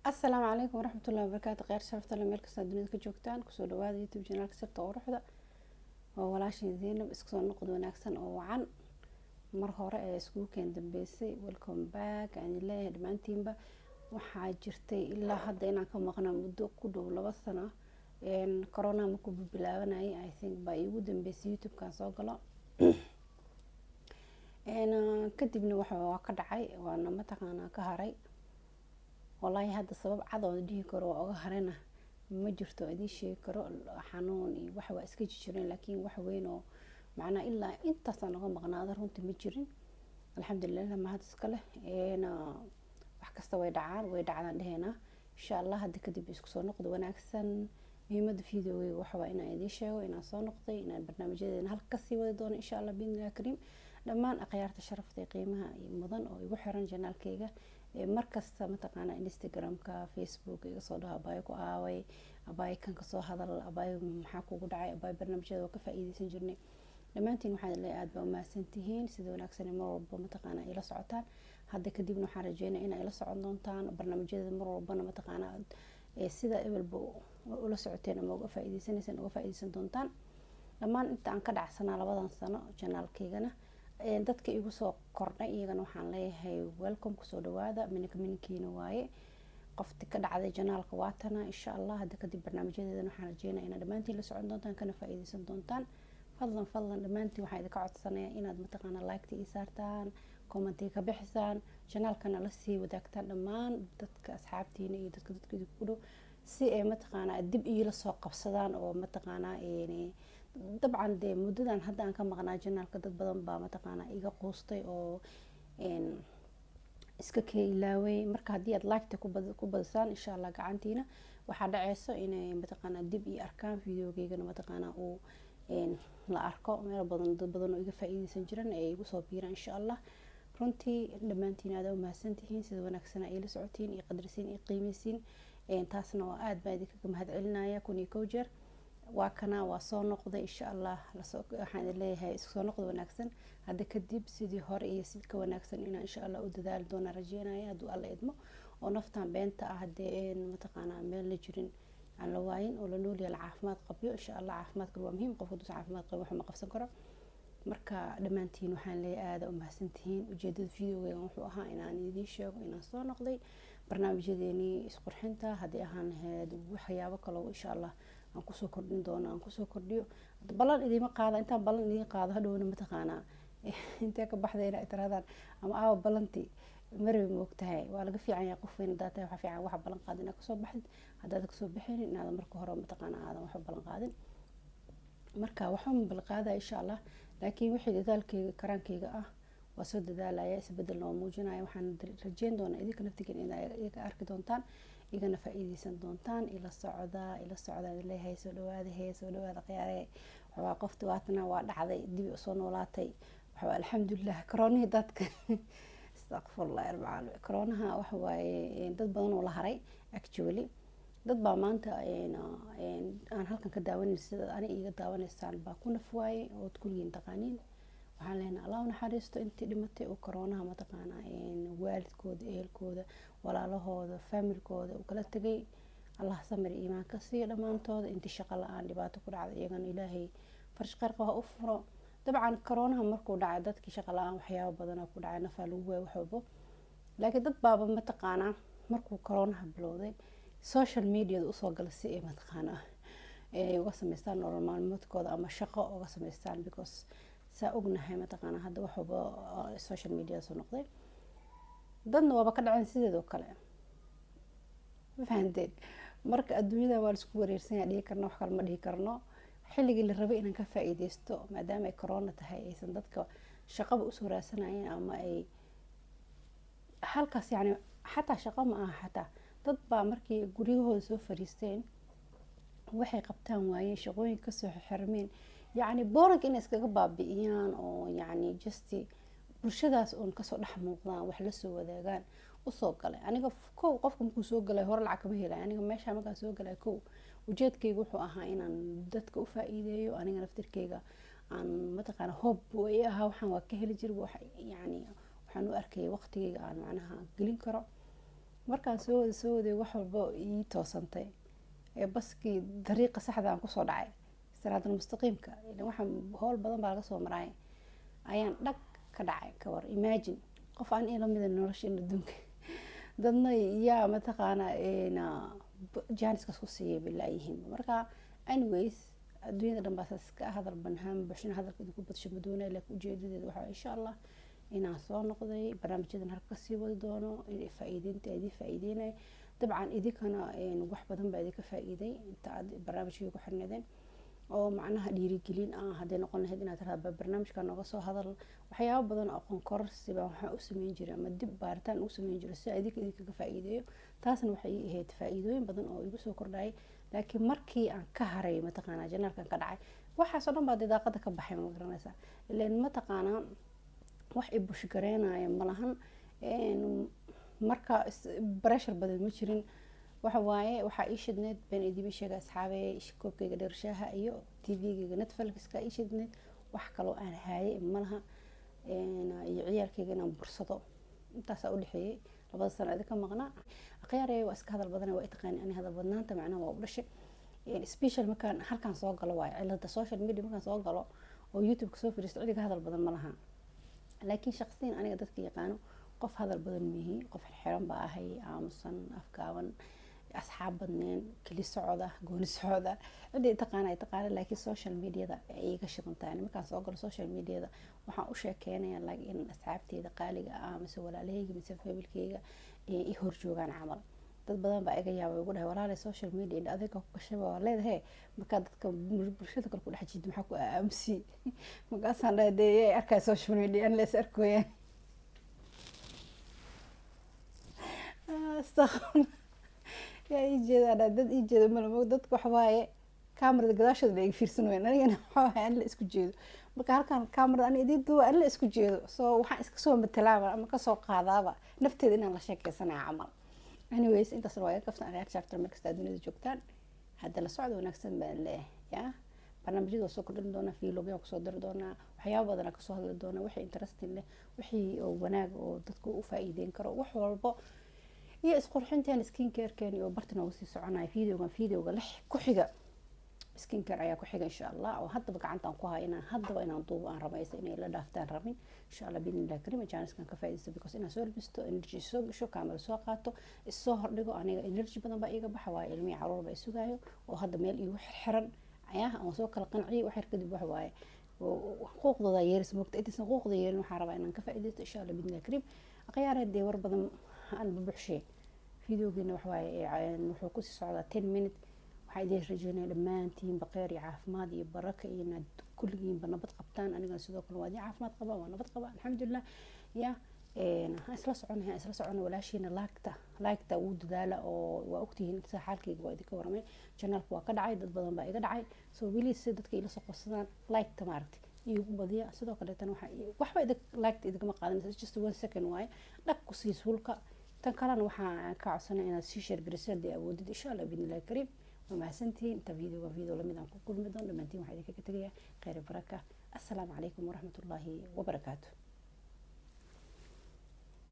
السلام عليكم ورحمة الله وبركاته. غير شرفت لما ملكس الدنيا كجوجتان كسو دواada youtube channel sirta oo ruxda oo walaashin Zainab isku soo noqdo wanaagsan oo wacan mar hore ee isku keen dambeysay. welcome back aan ilaahay dhamaantiinba waxaa jirtay ilaa hadda inaan ka maqnaa muddo ku dhow 2 sano corona ma ku bilaabanay I think ba igu dambeysay youtube kan soo galo kadibna waxa ka dhacay waana mataqaanaa ka haray. والله هذا سبب عضو دي كرو أو هرنا ما جرتو أدي شيء كرو حنون وحوا إسكيج جرين لكن وحوينه معنا إلا أنت صنعوا مغناظر هون تمجرين الحمد لله لما هذا سكله أنا وحكست ويدعان هنا إن شاء الله هذا كده بيسكسو نقد وأنا أحسن يمد فيديو وحوا إنا أدي شيء وإنا صنقطي إنا البرنامج هذا هالكسي ودون إن شاء الله بإذن الله كريم لما أقيار تشرفت قيمها مضن أو يوحرن جنال كيجا markasta mataqaana instagramka facebook iga soo dhaha abay ku aaway abay kan ka soo hadal abay maxaa kugu dhacay abay barnaamijyada ka faa'iideysan jirnay dhamaantiin waxaan leeyahay aad baa u mahadsantihiin sida wanaagsan mar walba mataqaana ila socotaan hadda kadibna waxaan rajeynayaa in ay la socon doontaan barnaamijyada mar walba mataqaana sida ebalba ula socoteen ama uga faa'iideysan doontaan dhamaan inta aan ka dhacsanaa 2 sano channelkeygana dadka igu soo kordhay iyagana waxaan leeyahay welcome ku soo dhawaada minkiina waaye qofti ka dhacday janaalka waatana insha Allah hadda kadib barnaamijyadeedan waxaan rajeynayaa inaad dhamaantiin la socon doontaan kana faa'iideysan doontaan fadlan dhamaantiin waxaan idinka codsanayaa inaad mataqaana like ii saartaan comment ka bixisaan janaalkana la sii wadaagtaan dhamaan dadka asxaabtiina iyo dadka ku dhow si ay mataqaana dib ila soo qabsadaan oo mataqaana dabcan de muddadan hadda aan ka maqnaa janaalka dad badan baa mataqaana iga qoostay oo iska ilaaway marka hadii aad like ku badisaan insha Allah gacantiina waxa dhacayso inay mataqaana dib ii arkaan videogeygana mataqaana uu la arko meel badan dad badan oo iga faa'iideysan jiraan ay igu soo biiraan insha Allah runtii dhamaantiin aad u mahadsantihiin sida wanaagsan ay la socotiin iyo qadarsiin iyo qiimeysiin taasna waa aad baa idinka mahadcelinaya kun iyo jeer waa kana waa soo noqday insha Allah waxaan leeyahay isku soo noqdo wanaagsan hadda kadib sidii hore iyo sidka wanaagsan inaan insha Allah u dadaal doona rajeynaya haduu alla idmo oo naftaan beenta ah hadee mataqaana meel la jirin aan la waayin oo la nool yahay caafimaad qabyo insha Allah caafimaadku waa muhiim qofku duu caafimaad qabo wax ma qabsan karo marka dhamaantiin waxaan leeyahay aad u mahadsantihiin ujeedada videoga wuxuu ahaa inaan idin sheego inaan soo noqday barnaamijyadeeni isqurxinta hadii ahaan lahayd waxyaabo kale insha Allah aan ku soo kordhin doono aan ku soo kordhiyo balan idima qaada inta balan idin qaado hadhowna mataqaana inta ka baxdayna itiraadaan ama aaw balanti marwe moogtahay waa laga fiican yahay qof weyn daatay waxa fiican wax balan qaadina ka soo baxid hadaad ka soo bixin inaad marka hore mataqaana aadan wax balan qaadin marka waxaan balan qaadaa insha Allah laakiin wixii dadaalkeyga karaankeyga ah waa soo dadaalaya isbedel noo muujinaya waxaan rajeyn doonaa idinka naftigeena inaad iga arki doontaan igana faa'iideysan doontaan ila socda leeyahay soo dhawaada qiyaare waxa qofti waatna waa dhacday dib u soo noolaatay waxa alxamdulillah corona dadka astaghfirullah arba'al corona waxa waaye dad badan oo la haray actually dad baa maanta aan halkan ka daawanayay sida ani iga daawanaysaan baa ku nafwaayay oo kulliin taqaaniin waxaan leenahay Allah naxariisto intii dhimatay oo corona mataqaana waalidkooda ehelkooda walaalahooda familkooda u kala tagay Allah samir iimaan ka siiyo dhamaantooda intii shaqo la'aan dhibaato ku dhacday iyagana Ilaahay farsh qarqa ha u furo dabcan corona markuu dhacay dadkii shaqo la'aan waxyaabo badan ku dhacay nafa lagu way waxba laakiin dad baaba mataqaana markuu corona bilowday social media u soo galay si ay mataqaana uga sameystaan nolol maalmeedkooda ama shaqo uga sameystaan because saa ognahay mataqaana hadda waxba social media soo noqday dadna waaba ka dhaceen sideedoo kale fahanteen marka adduunyada waa isku wareersan yahay dhigi karno wax kale ma dhigi karno xilligii la rabay inaan ka faa'iideysto maadaama ay corona tahay aysan dadka shaqaba u soo raasanayeen ama ay halkaas yani xataa shaqo ma aha xataa dad baa markii guriyahooda soo fariisteen waxay qabtaan waayeen shaqooyin ka soo xirmeen يعني بورك إن إسكاك بابيان أو يعني جستي برشداس أون كسر لحم وقلان وحلسوا وذاقان وسوق له يعني قفكم كسوق له هور العكبة هلا يعني ماشي عم كسوق له كو وجد كي يروحوا إن دتك وفائدة وأنا نفتر كيجا عن متقن هوب وإياها وحن وكهل جرب يعني وحنو أركي وقتي عن معناها قلين كرا markaan soo waday wax walba ii toosantay ee baskii dariiqa saxda aan kusoo dhacay siraadul mustaqiimka ilan waxaan howl badan baa laga soo maraay ayaan dhag ka dhacay ka war imagine qof aan ila mid nolosha adduunka dadna yaa mataqaanaa jaaniska isku siiyay bilaayihiin marka anyways adduunyada dhan baa iska hadal banhaan bulshada hadalka idinku badsho madoona laakiin ujeedadeedu waxaa insha allah inaan soo noqday barnaamijyadan halka kasii wadi doono faa'iideynta idin faa'iideynay dabcan idinkana wax badan baa idinka faa'iiday inta aad barnaamijkii ku xirnadeen oo macnaha dhiirigelin ah hadday noqon lahayd inaad raadba barnaamijka nooga soo hadal waxyaabo badan oo aqoon kororsi baa waxaa u sameyn jiray ama dib baaritaan u sameyn jiray si idinkaga faa'iideeyo taasna waxay ahayd faa'iidooyin badan oo igu soo kordhayay laakiin markii aan ka haray mataqaanaa janaalkan ka dhacay waxaasoo dhan baa daaqada ka baxay ma garanaysaa ilaan mataqaanaa wax i bushgareynaya malahan marka pressure badan ma jirin waxa waaye waxaa ii shidneed been idibi sheega asxaabe koobkayga dheershaha iyo tvgayga netflixka ii shidneed wax kaloo aan haayay malaha iyo ciyaalkayga inaan bursado intaasaa udhexeeyay labada sano idinka maqnaa akhyaaraya waa iska hadal badan waa itaqaani ani hadal badnaanta macnaha waa u dhashay special markaan halkaan soo galo waaye cilada social media markaan soo galo oo youtube kasoo firiisto cidiga hadal badan ma laha laakiin shaqsiyan aniga dadka yaqaano qof hadal badan mihi qof xiran baa ahay aamusan afgaaban asxaab badneen keli socda gooni socda cidii taqaana laakiin social mediada ay iga shidantahay markaan soo galo social mediada waxaan u sheekeynayaa laakiin in asxaabteeda qaaliga ah mise walaalahayga mise familkayga i hor joogaan camal dad badan baa iga yaabay ugu dhahay walaale social media in adiga ku gashay waa leedahay markaa dadka bulshada kale ku dhex jiid maxaa ku aamusi markaasaan dhahay arkay social media in lees arkooyaan yaa ii jeedaan dad ii jeedo malamo dadka waxa waaye kamarada gadaashooda la iga fiirsanooyan anigana waxa waaye an la isku jeedo marka halkaan kamarada ani idin duwa an la isku jeedo soo waxaan iska soo matalaaba ama kasoo qaadaaba nafteeda inaan la sheekeysanaya camal anyways intaasna waa iga kaftan akhyaar chapter markasta adduunyada joogtaan hadda la socda wanaagsan baan leeyahay yaa barnaamijyada waa soo kordhin doonaa vlogya kusoo diri doonaa waxyaaba badanaa kasoo hadli doonaa wixii interesting leh wixii oo wanaag oo dadku u faa'iideyn karo wax walbo iyo isqurxinteen skin care-keen iyo bartana ugu sii soconaya videoga lix ku xiga skin care ayaa ku xiga insha allah oo haddaba gacantaan ku hayo inaan duubo aan ramaysa inay la dhaaftaan rabin insha allah biidnillahi karim jaaniskan ka faa'iidaysto because inaan soo labisto energy soo gasho kaamera soo qaato isoo hordhigo aniga energy badan baa iiga baxa waaye ilmihii caruur baa isugaayo oo hadda meel iigu xirxiran ayaa aan soo kala qanciyo waxyar kadib waxa waaye xuquuqdooda yeeris moogta intaysan xuquuqda yeelin waxaan rabaa inaan ka faa'iidaysto insha allah biidnillahi karim akhyaaree dee war badan aan bubuxshay videogeena waxa waaye wuxuu kusii socdaa 10 minute waxaa idin rajeynaya dhammaantiin baqeer iyo caafimaad iyo baraka iyo inaad kulligiinba nabad qabtaan anigana sidoo kale waa idin caafimaad qabaa waa nabad qabaa alxamdulilah ya isla socona walaashiina laagta ugu dadaala oo waa ogtihiin inta xaalkayga waa idinka waramay janaalku waa ka dhacay dad badan baa iga dhacay soo weli si dadka ila soo qabsadaan laagta maaragtay iyo ugu badiya sidoo kale tan waxba laagta idinka qaadanaysa just 1 second waaye dhag ku sii sulka tan kalena waxaan ka codsanay inaad sii share garisay hadii awoodid insha allah biidnillahi karim waa mahadsantihiin inta video lamid aan ku kulmi doono dhammaantiin waxaa idinkaga tegayaa khayr baraka assalaamu calaykum waraxmatullaahi wabarakaatu